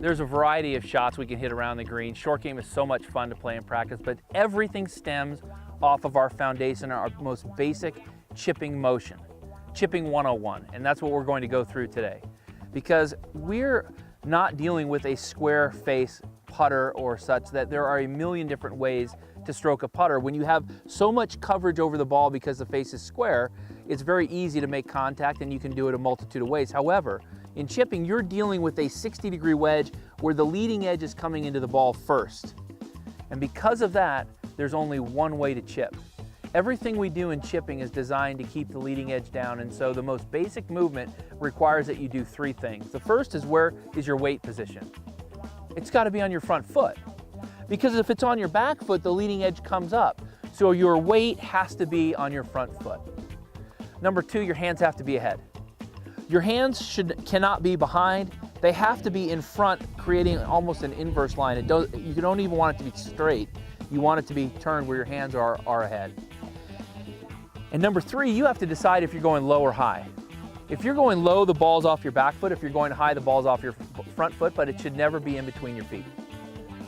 There's a variety of shots we can hit around the green. Short game is so much fun to play and practice, but everything stems off of our foundation, our most basic chipping motion, chipping 101, and that's what we're going to go through today. Because we're not dealing with a square face putter or such, that there are a million different ways to stroke a putter. When you have so much coverage over the ball because the face is square, it's very easy to make contact and you can do it a multitude of ways. However, in chipping, you're dealing with a 60-degree wedge where the leading edge is coming into the ball first. And because of that, there's only one way to chip. Everything we do in chipping is designed to keep the leading edge down, and so the most basic movement requires that you do three things. The first is, where is your weight position? It's got to be on your front foot, because if it's on your back foot, the leading edge comes up. So your weight has to be on your front foot. Number two, your hands have to be ahead. Your hands cannot be behind. They have to be in front, creating almost an inverse line. You don't even want it to be straight. You want it to be turned where your hands are ahead. And number three, you have to decide if you're going low or high. If you're going low, the ball's off your back foot. If you're going high, the ball's off your front foot, but it should never be in between your feet.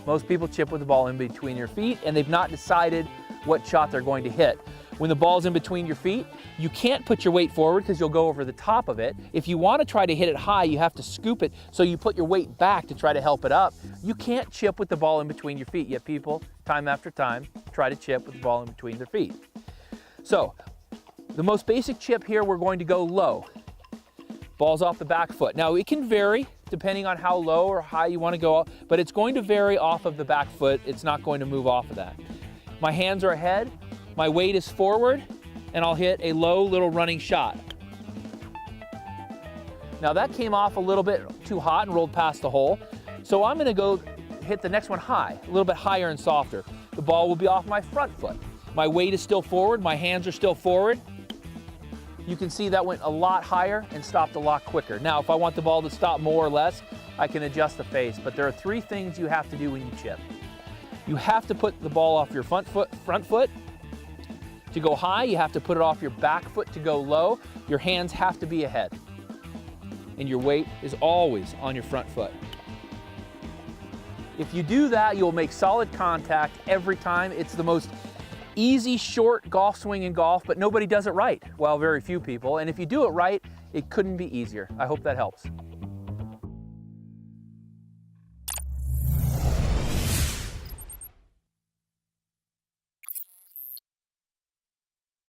Most people chip with the ball in between your feet, and they've not decided what shot they're going to hit. When the ball's in between your feet, you can't put your weight forward because you'll go over the top of it. If you want to try to hit it high, you have to scoop it, so you put your weight back to try to help it up. You can't chip with the ball in between your feet, yet people, time after time, try to chip with the ball in between their feet. So, the most basic chip here, we're going to go low. Ball's off the back foot. Now, it can vary depending on how low or high you want to go, but it's going to vary off of the back foot. It's not going to move off of that. My hands are ahead. My weight is forward, and I'll hit a low little running shot. Now that came off a little bit too hot and rolled past the hole. So I'm gonna go hit the next one high, a little bit higher and softer. The ball will be off my front foot. My weight is still forward, my hands are still forward. You can see that went a lot higher and stopped a lot quicker. Now, if I want the ball to stop more or less, I can adjust the face, but there are three things you have to do when you chip. You have to put the ball off your front foot. To go high, you have to put it off your back foot to go low. Your hands have to be ahead. And your weight is always on your front foot. If you do that, you'll make solid contact every time. It's the most easy, short golf swing in golf, but nobody does it right. Well, very few people. And if you do it right, it couldn't be easier. I hope that helps.